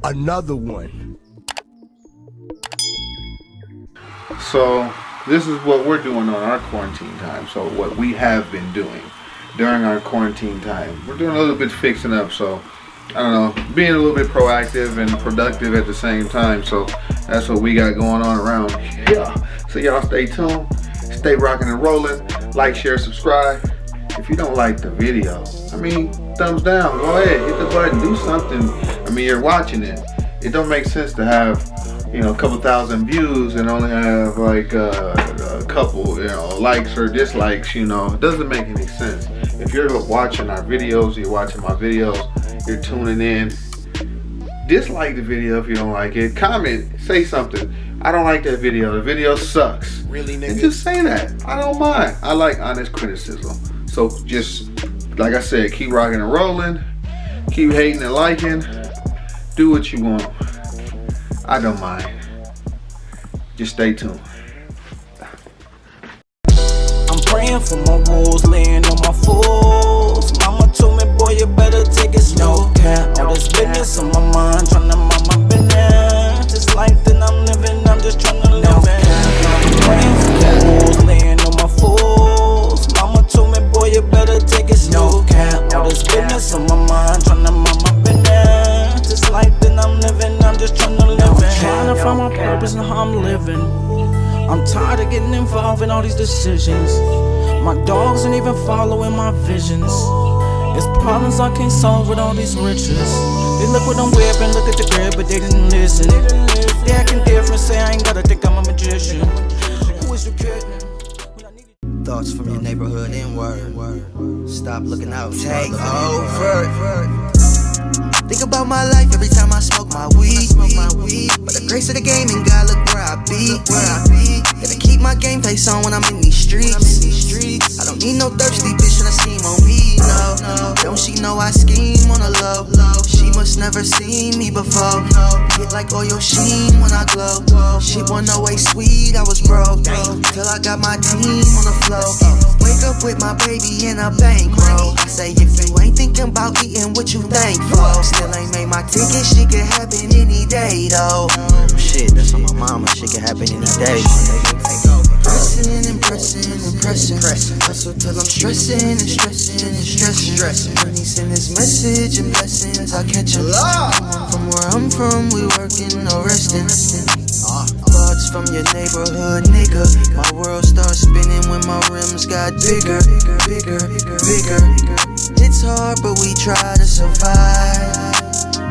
another one. So this is what we're doing on our quarantine time. So what we have been doing during our quarantine time, we're doing a little bit fixing up. So I don't know, being a little bit proactive and productive at the same time. So that's what we got going on around here. So y'all stay tuned, stay rocking and rolling, like, share, subscribe. If you don't like the video, I mean, thumbs down, go ahead, hit the button, do something. I mean, you're watching it. It don't make sense to have, you know, a couple thousand views and only have like a couple, you know, likes or dislikes, you know. It doesn't make any sense. If you're watching our videos, you're watching my videos, you're tuning in, dislike the video if you don't like it. Comment, say something. I don't like that video. The video sucks. Really, nigga? And just say that. I don't mind. I like honest criticism. So just, like I said, keep rocking and rolling. Keep hating and liking. Do what you want. I don't mind. Just stay tuned. I'm praying for my wolves, laying on my fools. Mama told me, boy, you better take it slow. All this business on my mind, trying to mind my business. This life that I'm living, I'm just trying to live it. I'm praying for my wolves, laying on my fools. Mama told me, boy, you better take it slow. All this business on my mind, trying to mind my business. This life that I'm living, I'm just trying to live it. Trying to find my purpose and how I'm living. I'm tired of getting involved in all these decisions. My dogs ain't even following my visions. It's problems I can't solve with all these riches. They look what I'm wearing, look at the crib, but they didn't listen. They acting different, say I ain't gotta think I'm a magician. Who is you kidding? Thoughts from your neighborhood inward. Stop looking out, take over. Think about my life every time I smoke my weed. By the grace of the game and God, look where I be. Gotta keep my game face on when I'm in these streets. I don't need no thirsty bitch when I scheme on me, no. Don't she know I scheme on a low? She must never seen me before. Hit like oil sheen when I glow. Shit wasn't always sweet, I was broke. Till I got my team on the flow. Wake up with my baby in a bankroll. I say if you ain't thinking about eating, what you thankful? Still ain't made my ticket, shit can happen any day though. Shit, that's on my mama, shit can happen any day. Pressing and pressing and pressing. Hustle till I'm stressing and stressing and stressing. When he send his message and blessings, I catch him. From where I'm from, we working, no resting. Thoughts from your neighborhood, nigga. My world starts spinning when my rims got bigger. It's hard, but we try to survive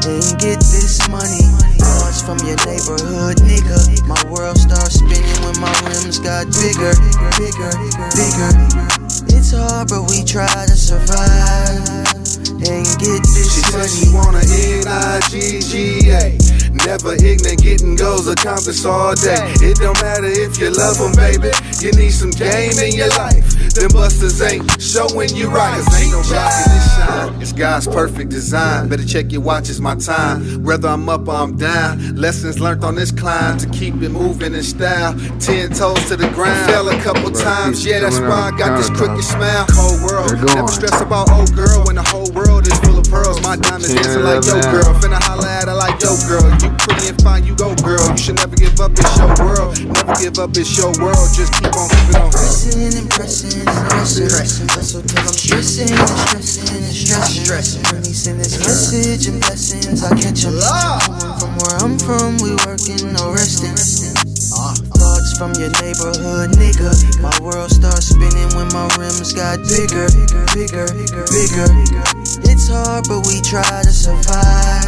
and get this money. Thoughts from your neighborhood, nigga. My world starts spinning when my rims got bigger. It's hard, but we try to survive and get this she money. She said she want a N-I-G-G-A. Never ignorant, getting goals accomplished all day. It don't matter if you love them, baby. You need some game in your life. Them busters ain't showing you right. Cause ain't no rockin' this shine. It's God's perfect design. Better check your watch, it's my time. Whether I'm up or I'm down. Lessons learned on this climb to keep it moving in style. 10 toes to the ground. Fell a couple times, yeah, that's why I got this crooked smile. Cold world, never stress about old girl when the whole world is full of pearls. My diamonds dancing like yo girl. Finna holla at her like yo girl. You pretty and fine, you go girl. You should never give up, it's your world. Never give up, it's your world. Just keep on keeping on. Pressing and pressing. Hustle till I'm stressing and stressing. When he send his message and blessings, I catch him. From where I'm from, we working, no resting. Thoughts from your neighborhood, nigga. My world starts spinning when my rims got bigger. It's hard, but we try to survive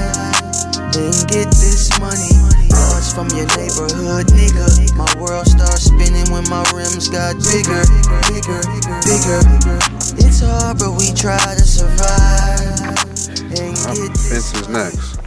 and get this money. Thoughts from your neighborhood, nigga. My world starts spinning when my rims got bigger. It's hard, but we try to survive and get this Fence is next.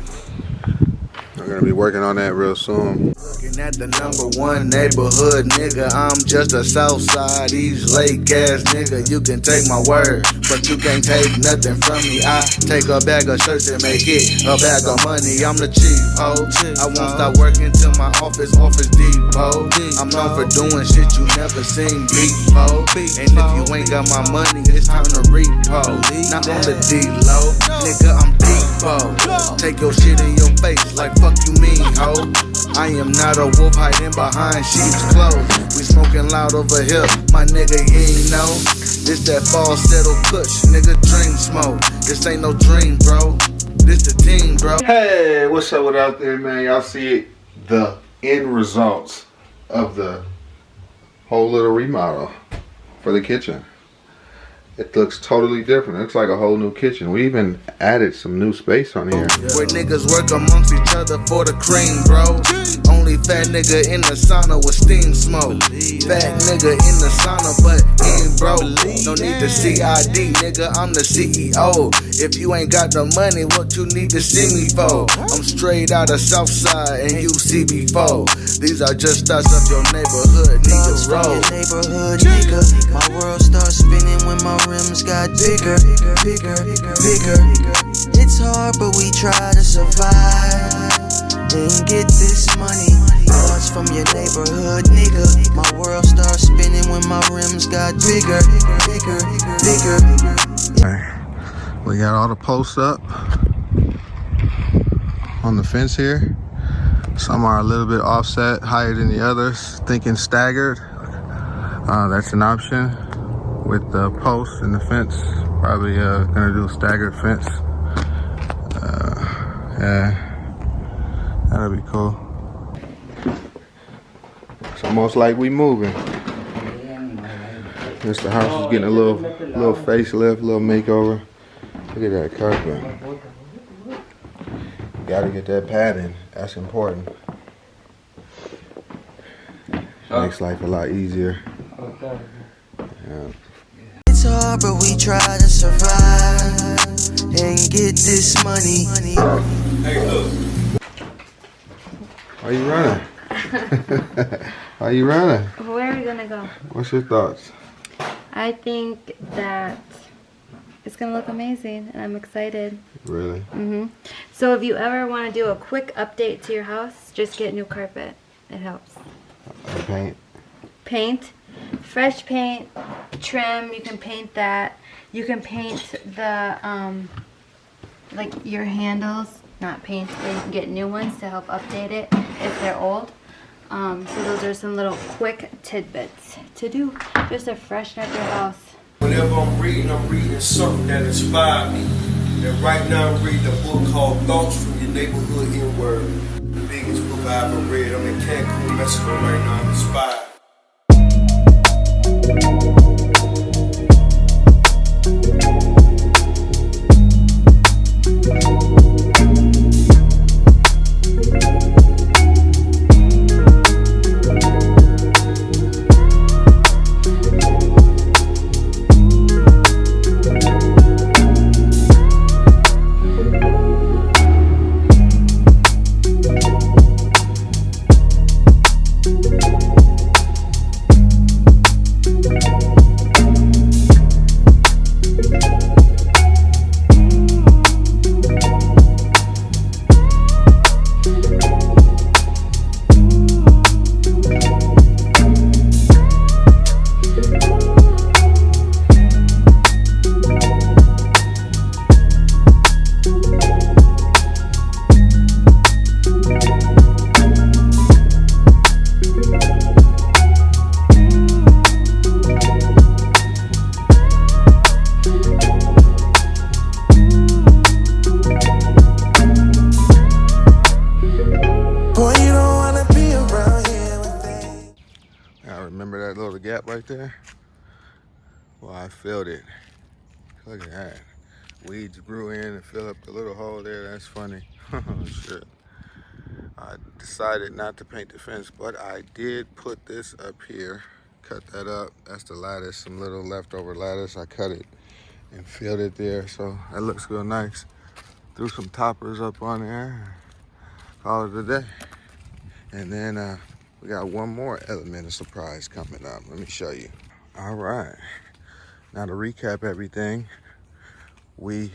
I'm gonna be working on that real soon. Working at the #1 neighborhood, nigga. I'm just a Southside East Lake ass nigga. You can take my word, but you can't take nothing from me. I take a bag of shirts and make it a bag of money. I'm the chief, ho. I won't stop working till my office depot. I'm known for doing shit you never seen before. And if you ain't got my money, it's time to repo. Not on the D-low, nigga, I'm depot. Take your shit in your face like fuck you mean, ho. I am not a wolf hiding behind sheep's clothes. We smoking loud over here, my nigga, you ain't know. This that falsetto kush, nigga, dream smoke. This ain't no dream, bro. This the team, bro. Hey, what's up with out there, man? Y'all see it, the end results of the whole little remodel for the kitchen. It looks totally different. It looks like a whole new kitchen. We even added some new space on here. Where niggas work amongst each other for the cream, bro. Only fat nigga in the sauna with steam smoke. Fat nigga in the sauna, but ain't broke. No need to CID, nigga, I'm the CEO. If you ain't got the money, what you need to see me for? I'm straight out of Southside and you see before. These are just thoughts of your neighborhood, Thoughts nigga, from roll. your neighborhood, nigga. My world starts spinning when my rims got bigger, bigger, bigger. It's hard, but we try to survive and get this money. Thoughts from your neighborhood, nigga. My world starts spinning when my rims got bigger, bigger, bigger. We got all the posts up on the fence here. Some are a little bit offset, higher than the others, thinking staggered. That's an option with the posts and the fence. Probably gonna do a staggered fence. Yeah, that'll be cool. It's almost like we moving. Mr. House is getting a little facelift, little makeover. Look at that carpet. Gotta get that padding. That's important. Makes life a lot easier. Yeah. It's hard, but we try to survive and get this money. Hey, look. Why you running? Why you running? Where are we gonna go? What's your thoughts? I think that it's gonna look amazing, and I'm excited. Really? So if you ever want to do a quick update to your house, just get new carpet. It helps. Paint. Paint, fresh paint, trim. You can paint that. You can paint the like your handles. Not paint, but you can get new ones to help update it if they're old. So those are some little quick tidbits to do just to freshen up your house. Whenever I'm reading something that inspired me. And right now I'm reading a book called Thoughts from Your Neighborhood N-Word. The biggest book I ever read. I'm in Cancun, Mexico right now. I'm inspired. Gap right there? Well, I filled it. Look at that. Weeds grew in and filled up the little hole there. That's funny. Shit. I decided not to paint the fence, but I did put this up here. Cut that up. That's the lattice, some little leftover lattice. I cut it and filled it there, so that looks real nice. Threw some toppers up on there. Call it a day. And then we got one more element of surprise coming up. Let me show you. All right. Now to recap everything, we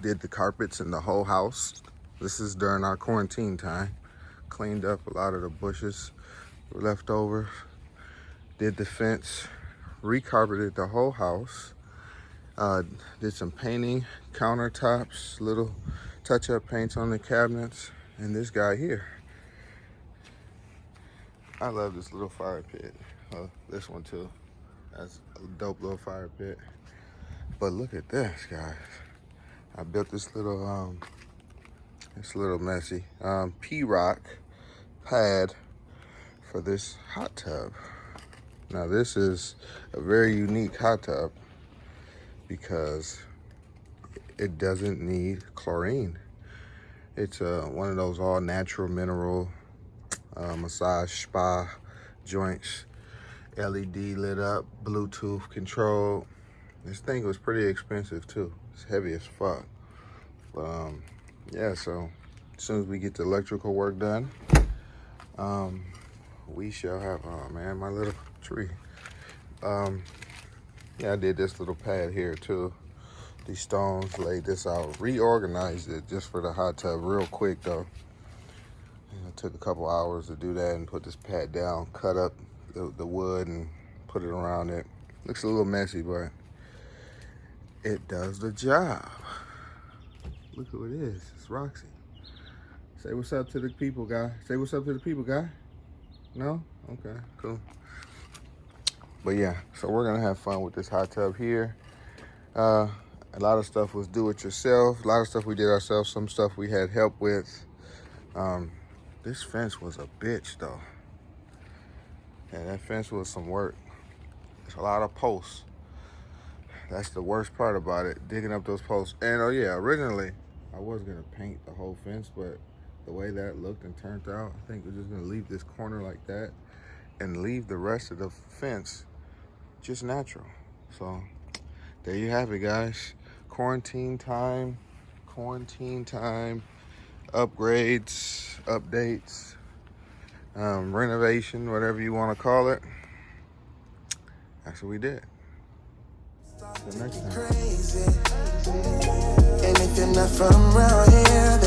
did the carpets in the whole house. This is during our quarantine time. Cleaned up a lot of the bushes were left over. Did the fence, recarpeted the whole house. Did some painting, countertops, little touch-up paints on the cabinets, and this guy here. I love this little fire pit. This one too. That's a dope little fire pit. But look at this, guys. I built this little, it's a little messy, P-rock pad for this hot tub. Now this is a very unique hot tub because it doesn't need chlorine. It's one of those all natural mineral massage spa joints, LED lit up, Bluetooth controlled. This thing was pretty expensive too. It's heavy as fuck. But yeah, so as soon as we get the electrical work done, we shall have, oh man, my little tree. Yeah, I did this little pad here too. These stones, laid this out, reorganized it just for the hot tub real quick though. It took a couple hours to do that and put this pad down, cut up the wood and put it around it. Looks a little messy, but it does the job. Look who it is, it's Roxy. Say what's up to the people, guy. Say what's up to the people, guy. No? Okay, cool. But yeah, so we're gonna have fun with this hot tub here. A lot of stuff was do it yourself. A lot of stuff we did ourselves. Some stuff we had help with. This fence was a bitch though. Yeah, that fence was some work. It's a lot of posts. That's the worst part about it, digging up those posts. And oh yeah, originally I was gonna paint the whole fence, but the way that looked and turned out, I think we're just gonna leave this corner like that and leave the rest of the fence just natural. So there you have it, guys. Quarantine time, upgrades, updates, renovation, whatever you want to call it. That's what we did. Till next time. And if you're not from around here,